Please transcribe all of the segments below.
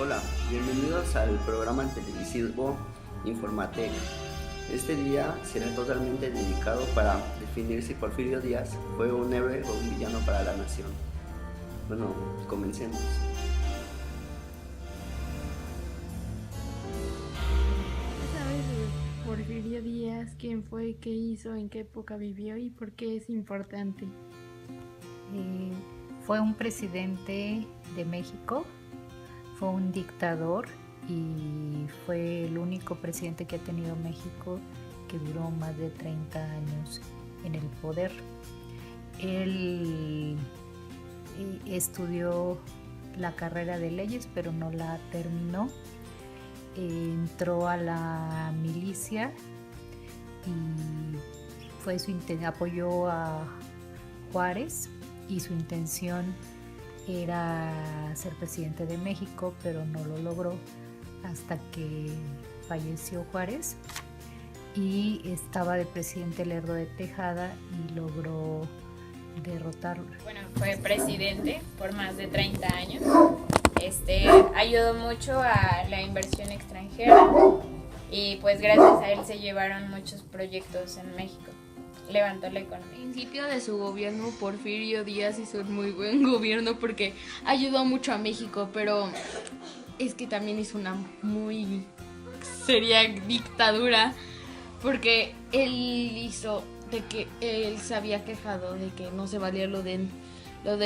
Hola, bienvenidos al programa televisivo Informatec. Este día será totalmente dedicado para definir si Porfirio Díaz fue un héroe o un villano para la nación. Bueno, comencemos. ¿Qué sabes de Porfirio Díaz? ¿Quién fue? ¿Qué hizo? ¿En qué época vivió? ¿Y por qué es importante? Fue un presidente de México, fue un dictador y fue el único presidente que ha tenido México que duró más de 30 años en el poder. Él estudió la carrera de leyes, pero no la terminó. Entró a la milicia y apoyó a Juárez, y su intención era ser presidente de México, pero no lo logró hasta que falleció Juárez, y estaba de presidente Lerdo de Tejada y logró derrotarlo. Bueno, fue presidente por más de 30 años. Ayudó mucho a la inversión extranjera y pues gracias a él se llevaron muchos proyectos en México. Levantó la economía. Al principio de su gobierno, Porfirio Díaz hizo un muy buen gobierno porque ayudó mucho a México, pero es que también hizo una muy seria dictadura porque él hizo de que él se había quejado de que no se valía lo de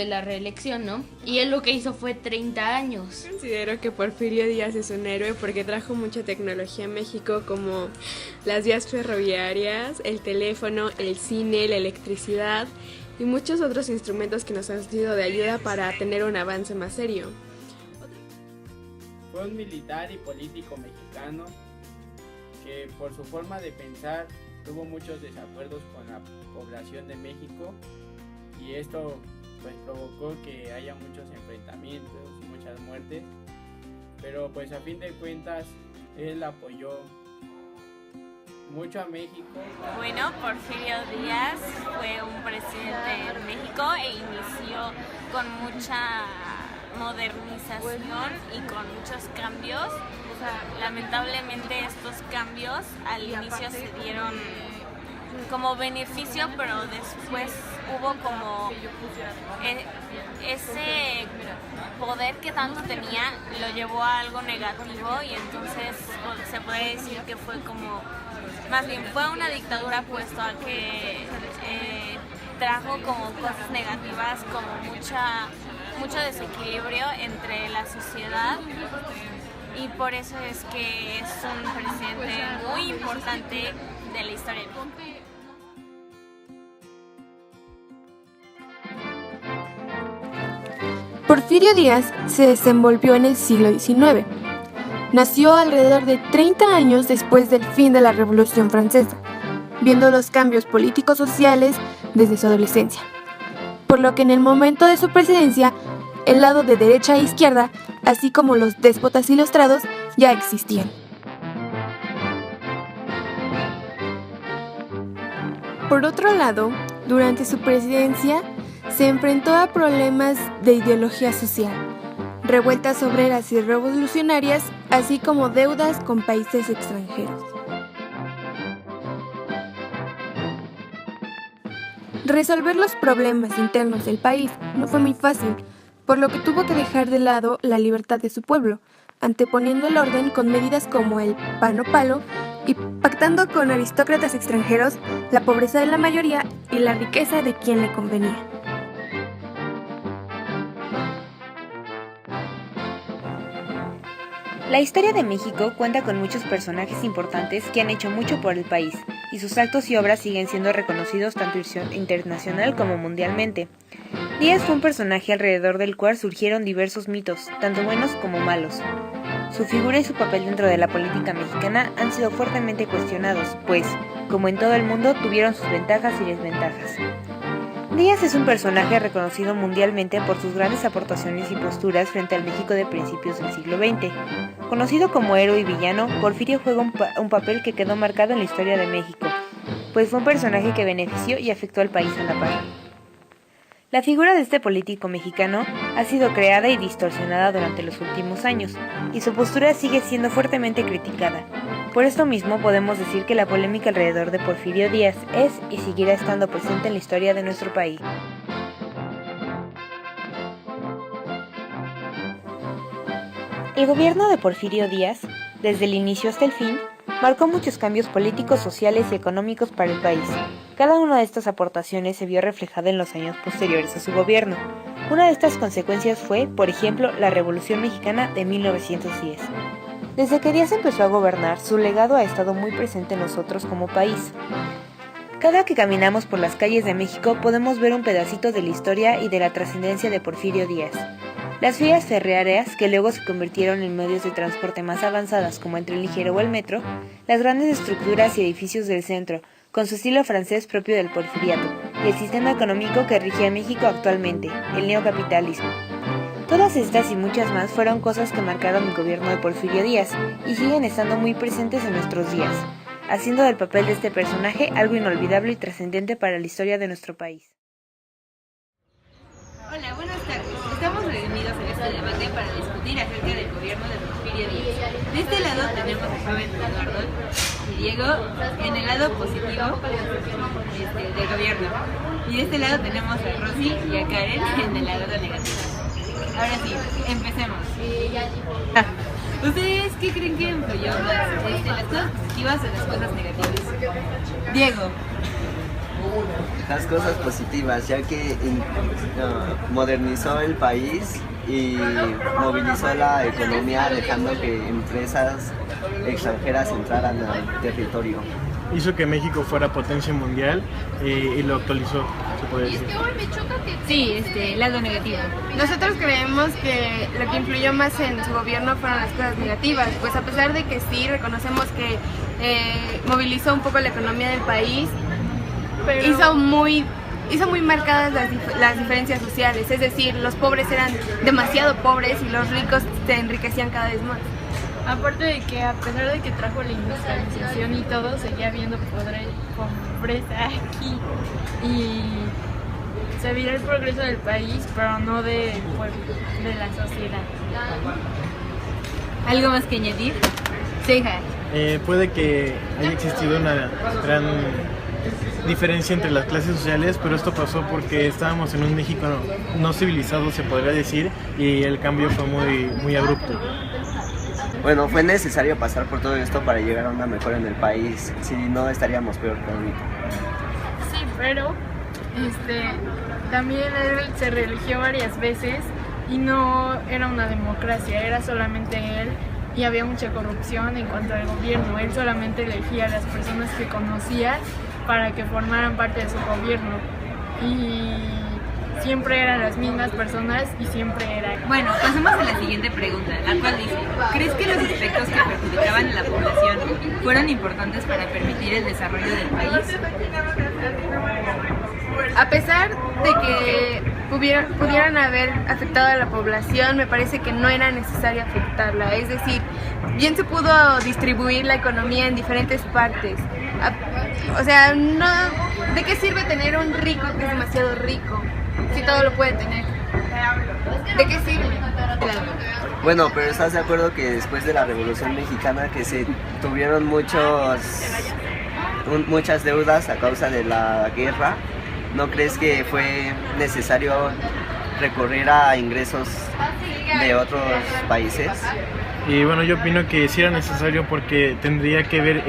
la reelección, ¿no? Y él lo que hizo fue 30 años. Considero que Porfirio Díaz es un héroe porque trajo mucha tecnología a México, como las vías ferroviarias, el teléfono, el cine, la electricidad y muchos otros instrumentos que nos han sido de ayuda para tener un avance más serio. Fue un militar y político mexicano que por su forma de pensar tuvo muchos desacuerdos con la población de México, y esto pues provocó que haya muchos enfrentamientos, muchas muertes, pero pues a fin de cuentas él apoyó mucho a México. Bueno, Porfirio Díaz fue un presidente de México e inició con mucha modernización y con muchos cambios. Lamentablemente estos cambios al inicio se dieron como beneficio, pero después hubo como ese poder que tanto tenía lo llevó a algo negativo, y entonces se puede decir que fue como, más bien fue una dictadura, puesto a que trajo como cosas negativas, como mucho desequilibrio entre la sociedad, y por eso es que es un presidente muy importante de la historia. Porfirio Díaz se desenvolvió en el siglo XIX. Nació alrededor de 30 años después del fin de la Revolución Francesa, viendo los cambios políticos sociales desde su adolescencia, por lo que en el momento de su presidencia, el lado de derecha e izquierda, así como los déspotas ilustrados, ya existían. Por otro lado, durante su presidencia, se enfrentó a problemas de ideología social, revueltas obreras y revolucionarias, así como deudas con países extranjeros. Resolver los problemas internos del país no fue muy fácil, por lo que tuvo que dejar de lado la libertad de su pueblo, anteponiendo el orden con medidas como el pano palo y pactando con aristócratas extranjeros la pobreza de la mayoría y la riqueza de quien le convenía. La historia de México cuenta con muchos personajes importantes que han hecho mucho por el país, y sus actos y obras siguen siendo reconocidos tanto internacional como mundialmente. Díaz fue un personaje alrededor del cual surgieron diversos mitos, tanto buenos como malos. Su figura y su papel dentro de la política mexicana han sido fuertemente cuestionados, pues, como en todo el mundo, tuvieron sus ventajas y desventajas. Díaz es un personaje reconocido mundialmente por sus grandes aportaciones y posturas frente al México de principios del siglo XX. Conocido como héroe y villano, Porfirio juega un papel que quedó marcado en la historia de México, pues fue un personaje que benefició y afectó al país a la par. La figura de este político mexicano ha sido creada y distorsionada durante los últimos años, y su postura sigue siendo fuertemente criticada. Por esto mismo podemos decir que la polémica alrededor de Porfirio Díaz es y seguirá estando presente en la historia de nuestro país. El gobierno de Porfirio Díaz, desde el inicio hasta el fin, marcó muchos cambios políticos, sociales y económicos para el país. Cada una de estas aportaciones se vio reflejada en los años posteriores a su gobierno. Una de estas consecuencias fue, por ejemplo, la Revolución Mexicana de 1910. Desde que Díaz empezó a gobernar, su legado ha estado muy presente en nosotros como país. Cada que caminamos por las calles de México podemos ver un pedacito de la historia y de la trascendencia de Porfirio Díaz. Las vías férreas, que luego se convirtieron en medios de transporte más avanzadas como el tren ligero o el metro, las grandes estructuras y edificios del centro, con su estilo francés propio del porfiriato, y el sistema económico que rige a México actualmente, el neocapitalismo. Todas estas y muchas más fueron cosas que marcaron el gobierno de Porfirio Díaz y siguen estando muy presentes en nuestros días, haciendo del papel de este personaje algo inolvidable y trascendente para la historia de nuestro país. Hola, buenas tardes. Estamos reunidos en este debate para discutir acerca del gobierno de Porfirio Díaz. De este lado tenemos a joven Eduardo y Diego en el lado positivo del gobierno. Y de este lado tenemos a Rosy y a Karen en el lado negativo. Ahora sí, empecemos. ¿Ustedes qué creen que influyó más? ¿Las cosas positivas o las cosas negativas? Diego. Las cosas positivas, ya que modernizó el país y movilizó la economía, dejando que empresas extranjeras entraran al territorio. Hizo que México fuera potencia mundial y lo actualizó, se puede decir. Sí, lado negativo. Nosotros creemos que lo que influyó más en su gobierno fueron las cosas negativas, pues a pesar de que sí reconocemos que movilizó un poco la economía del país, pero hizo muy marcadas las diferencias sociales, es decir, los pobres eran demasiado pobres y los ricos se enriquecían cada vez más. Aparte de que a pesar de que trajo la industrialización y todo, seguía habiendo pobreza aquí y se veía el progreso del país, pero no de la sociedad. ¿Algo más que añadir? Ceja. Puede que haya existido una gran diferencia entre las clases sociales, pero esto pasó porque estábamos en un México no civilizado, se podría decir, y el cambio fue muy abrupto. Bueno, fue necesario pasar por todo esto para llegar a una mejora en el país, si no estaríamos peor que ahorita. Sí, pero también él se reeligió varias veces y no era una democracia, era solamente él y había mucha corrupción en cuanto al gobierno. Él solamente elegía a las personas que conocía para que formaran parte de su gobierno y siempre eran las mismas personas y siempre era... Bueno, pasemos a la siguiente pregunta, la cual dice: ¿crees que los aspectos que perjudicaban a la población fueron importantes para permitir el desarrollo del país? A pesar de que pudieran haber afectado a la población, me parece que no era necesario afectarla. Es decir, bien se pudo distribuir la economía en diferentes partes. O sea, no, ¿de qué sirve tener un rico que es demasiado rico si todo lo puede tener? ¿De qué sirve? Bueno, pero ¿estás de acuerdo que después de la Revolución Mexicana que se tuvieron muchas deudas a causa de la guerra? ¿No crees que fue necesario recurrir a ingresos de otros países? Y bueno, yo opino que sí era necesario porque tendría que ver